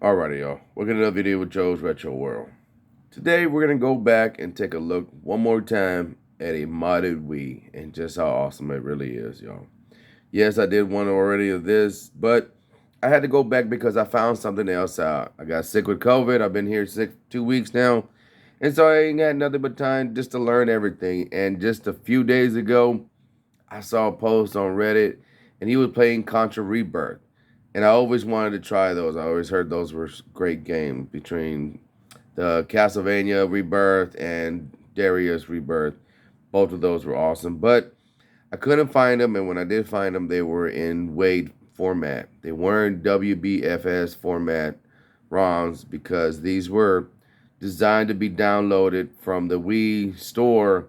Alrighty, y'all. We're gonna do another video with Joe's Retro World. Today, we're gonna go back and take a look one more time at a modded Wii and just how awesome it really is, y'all. Yes, I did one already of this, but I had to go back because I found something else out. I got sick with COVID. I've been here sick 2 weeks now, and so I ain't got nothing but time just to learn everything. And just a few days ago, I saw a post on Reddit, and he was playing Contra Rebirth. And I always wanted to try those. I always heard those were great games between the Castlevania Rebirth and Darius Rebirth. Both of those were awesome. But I couldn't find them, and when I did find them, they were in WAID format. They weren't WBFS format ROMs because these were designed to be downloaded from the Wii store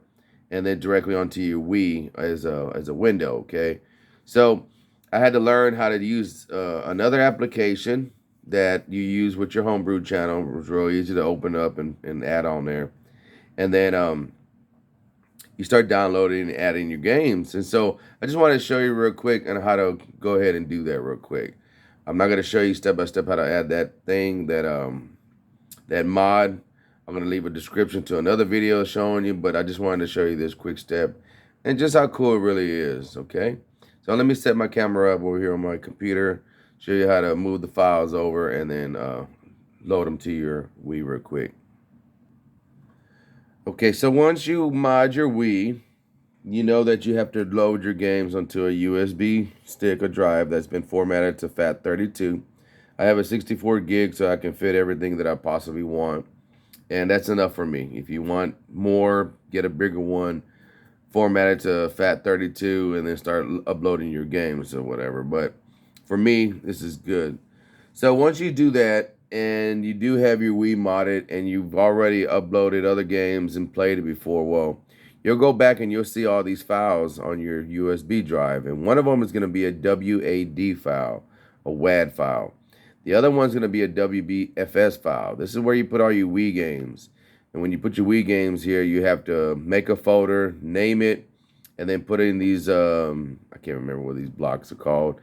and then directly onto your Wii as a window. Okay, so I had to learn how to use another application that you use with your homebrew channel. It was real easy to open up and add on there, and then you start downloading and adding your games. And so I just wanted to show you real quick on how to go ahead and do that real quick. I'm not going to show you step by step how to add that thing, that mod. I'm going to leave a description to another video showing you, but I just wanted to show you this quick step and just how cool it really is, okay? So let me set my camera up over here on my computer, show you how to move the files over, and then load them to your Wii real quick. Okay, so once you mod your Wii, you know that you have to load your games onto a USB stick or drive that's been formatted to FAT32. I have a 64 gig so I can fit everything that I possibly want, and that's enough for me. If you want more, get a bigger one, format it to FAT32, and then start uploading your games or whatever. But for me, this is good. So once you do that, and you do have your Wii modded, and you've already uploaded other games and played it before, well, you'll go back and you'll see all these files on your USB drive. And one of them is going to be a WAD file, a WAD file. The other one's going to be a WBFS file. This is where you put all your Wii games. And when you put your Wii games here, you have to make a folder, name it, and then put in these, I can't remember what these blocks are called.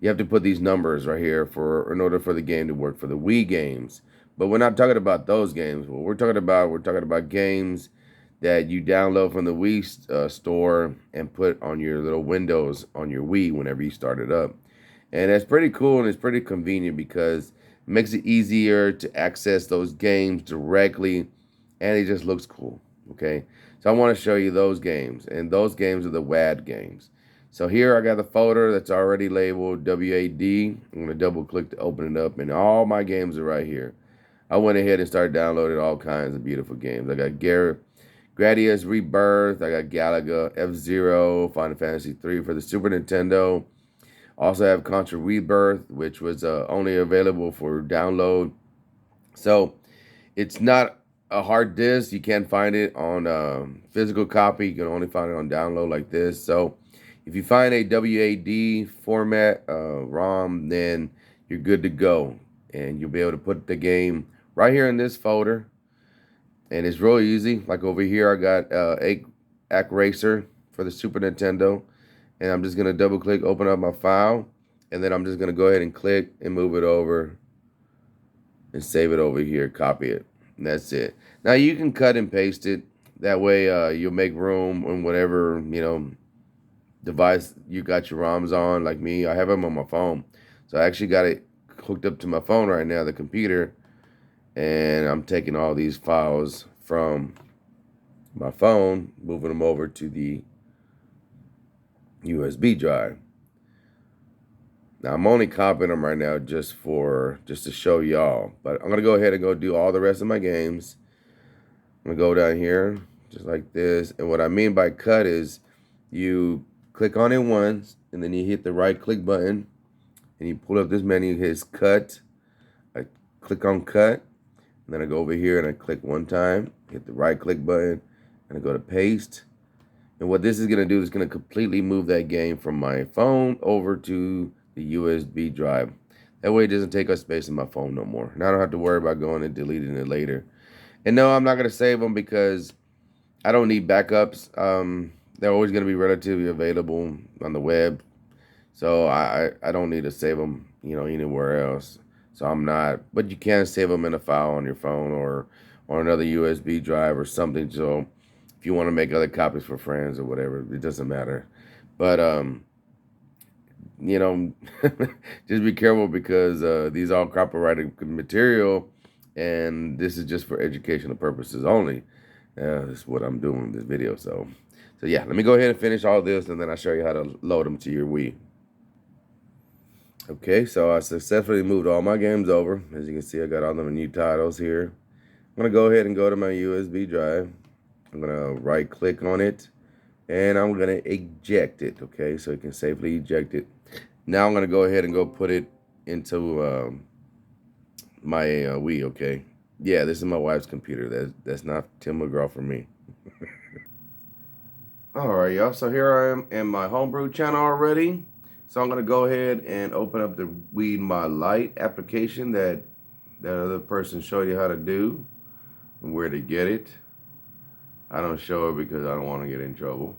You have to put these numbers right here in order for the game to work for the Wii games. But we're not talking about those games. What we're talking about games that you download from the Wii store and put on your little windows on your Wii whenever you start it up. And that's pretty cool, and it's pretty convenient because it makes it easier to access those games directly, and it just looks cool, okay? So I want to show you those games, and those games are the WAD games. So here I got the folder that's already labeled WAD. I'm going to double click to open it up, and all my games are right here. I went ahead and started downloading all kinds of beautiful games. I got Gradius Rebirth, I got Galaga, F-Zero, Final Fantasy 3 for the Super Nintendo. Also have Contra Rebirth, which was only available for download. So it's not a hard disk. You can't find it on physical copy. You can only find it on download like this. So if you find a WAD format ROM, then you're good to go. And you'll be able to put the game right here in this folder. And it's real easy. Like over here, I got Act Racer for the Super Nintendo. And I'm just going to double click, open up my file. And then I'm just going to go ahead and click and move it over. And save it over here, copy it. And that's it. Now you can cut and paste it. That way you'll make room on whatever, device you got your ROMs on. Like me, I have them on my phone. So I actually got it hooked up to my phone right now, the computer. And I'm taking all these files from my phone, moving them over to the USB drive. Now I'm only copying them right now just to show y'all. But I'm gonna go ahead and go do all the rest of my games. I'm gonna go down here just like this. And what I mean by cut is you click on it once, and then you hit the right click button, and you pull up this menu. Hit cut. I click on cut, and then I go over here and I click one time, hit the right click button, and I go to paste. And what this is gonna do is gonna completely move that game from my phone over to the USB drive. That way it doesn't take up space in my phone no more. And I don't have to worry about going and deleting it later. And no, I'm not going to save them because I don't need backups. They're always going to be relatively available on the web. So I don't need to save them, anywhere else. So I'm not, but you can save them in a file on your phone or on another USB drive or something. So if you want to make other copies for friends or whatever, it doesn't matter. But you know, just be careful because these are all copyrighted material, and this is just for educational purposes only. That's what I'm doing in this video. So yeah, let me go ahead and finish all this, and then I'll show you how to load them to your Wii. Okay, so I successfully moved all my games over. As you can see, I got all the new titles here. I'm gonna go ahead and go to my USB drive. I'm gonna right click on it, and I'm gonna eject it. Okay, so you can safely eject it. Now I'm gonna go ahead and go put it into my Wii. Okay, yeah, this is my wife's computer. That's not Tim McGraw for me. All right, y'all. So here I am in my homebrew channel already. So I'm gonna go ahead and open up the WiiModLight application that other person showed you how to do and where to get it. I don't show it because I don't want to get in trouble.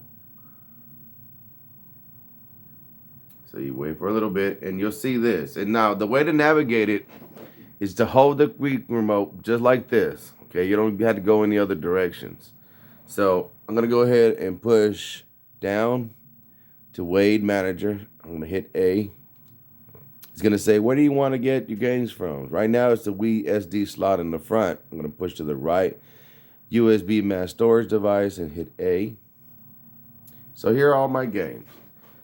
So you wait for a little bit and you'll see this. And now the way to navigate it is to hold the Wii remote just like this. Okay, you don't have to go in the other directions. So I'm gonna go ahead and push down to Wade Manager. I'm gonna hit A. It's gonna say, where do you want to get your games from? Right now it's the Wii SD slot in the front. I'm gonna push to the right, USB mass storage device, and hit A. So here are all my games.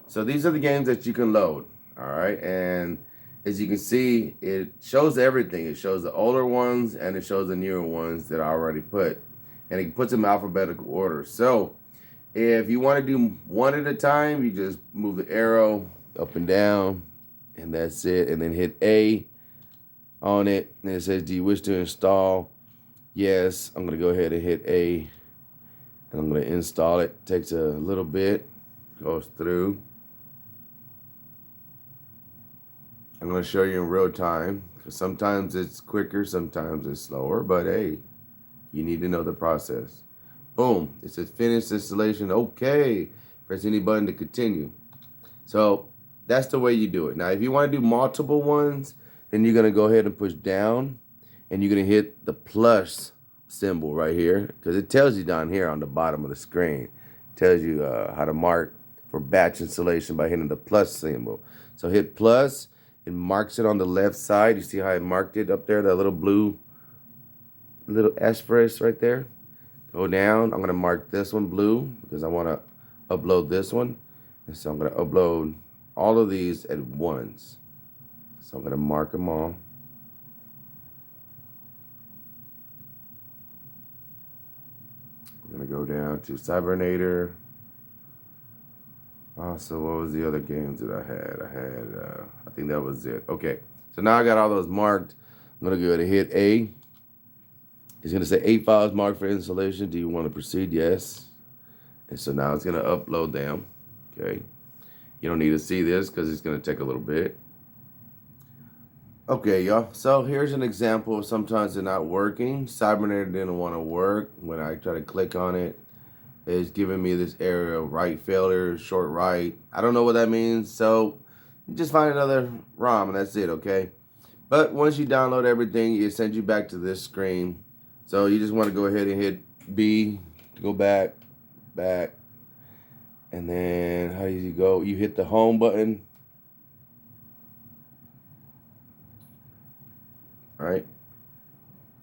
So these are the games that you can load. All right, and as you can see, it shows everything. It shows the older ones and it shows the newer ones that I already put, and it puts them in alphabetical order. So if you want to do one at a time, you just move the arrow up and down, and that's it. And then hit A on it, and it says, do you wish to install? Yes, I'm going to go ahead and hit A, and I'm going to install it. Takes a little bit, goes through. I'm going to show you in real time, because sometimes it's quicker, sometimes it's slower, but hey, you need to know the process. Boom, it says finish installation. Okay, press any button to continue. So that's the way you do it. Now, if you want to do multiple ones, then you're going to go ahead and push down, and you're going to hit the plus symbol right here, because it tells you down here on the bottom of the screen. It tells you how to mark for batch installation by hitting the plus symbol. So hit plus. It marks it on the left side. You see how I marked it up there, that little blue little asterisk right there? Go down. I'm going to mark this one blue because I want to upload this one. And so I'm going to upload all of these at once. So I'm going to mark them all. I'm going to go down to Cybernator. So what was the other games that I had? I think that was it. Okay, so now I got all those marked. I'm going to go ahead and hit A. It's going to say 8 files marked for installation. Do you want to proceed? Yes. And so now it's going to upload them. Okay. You don't need to see this because it's going to take a little bit. Okay, y'all. So here's an example of sometimes they're not working. Cybernator didn't want to work. When I try to click on it, it's giving me this error of write failure, short write. I don't know what that means. So you just find another ROM and that's it, okay? But once you download everything, it sends you back to this screen. So you just want to go ahead and hit B to go back. And then how do you go? You hit the home button. All right.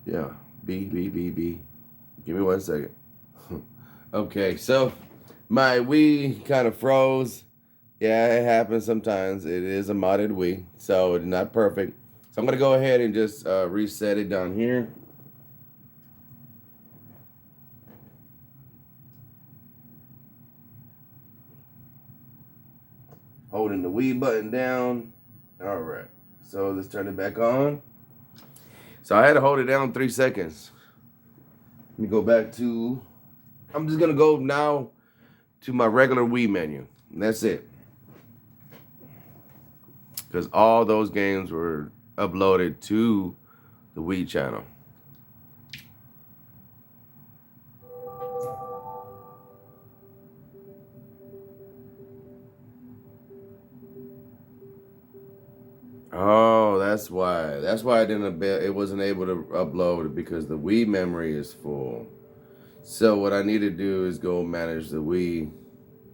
Yeah. B. Give me 1 second. Okay, so my Wii kind of froze. Yeah, it happens sometimes. It is a modded Wii, so it's not perfect. So I'm going to go ahead and just reset it down here. Holding the Wii button down. All right, so let's turn it back on. So I had to hold it down 3 seconds. Let me go back to, I'm just going to go now to my regular Wii menu. And that's it. Because all those games were uploaded to the Wii channel. Oh, that's why. That's why I didn't. It wasn't able to upload because the Wii memory is full. So what I need to do is go manage the Wii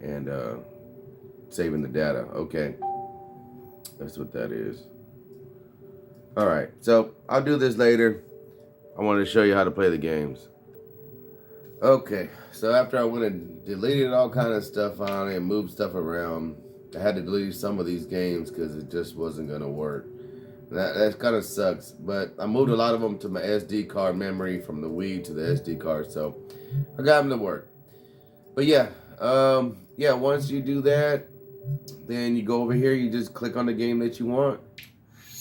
and saving the data. Okay, that's what that is. All right, so I'll do this later. I wanted to show you how to play the games. Okay, so after I went and deleted all kind of stuff on it and moved stuff around, I had to delete some of these games because it just wasn't gonna work. That kind of sucks, but I moved a lot of them to my SD card memory from the Wii to the SD card, so I got them to work. But yeah, once you do that, then you go over here, you just click on the game that you want.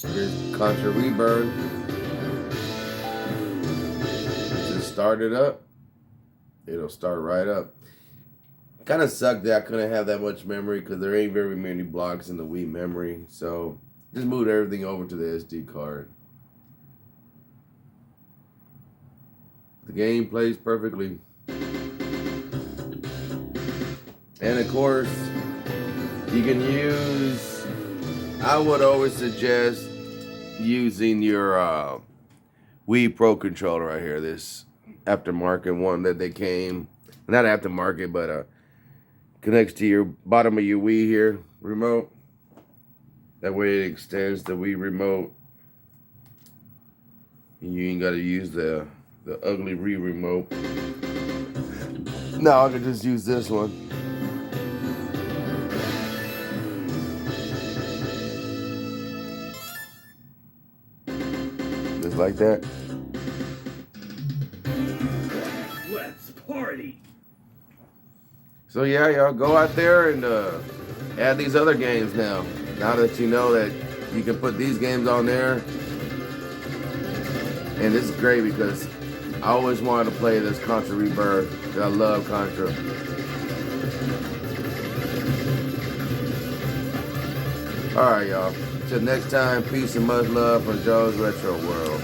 Here's Contra Rebirth. Just start it up. It'll start right up. Kind of sucked that I couldn't have that much memory because there ain't very many blocks in the Wii memory, so just moved everything over to the SD card. The game plays perfectly. And of course, you can use, I would always suggest using your Wii Pro controller right here, this aftermarket one that they came, not aftermarket, but connects to your bottom of your Wii here remote. That way it extends the Wii remote. You ain't got to use the ugly Wii remote. No, I can just use this one. Just like that. Let's party. So yeah, y'all go out there and add these other games now. Now that you know that you can put these games on there. And this is great because I always wanted to play this Contra Rebirth. I love Contra. Alright, y'all. Till next time, peace and much love from Joe's Retro World.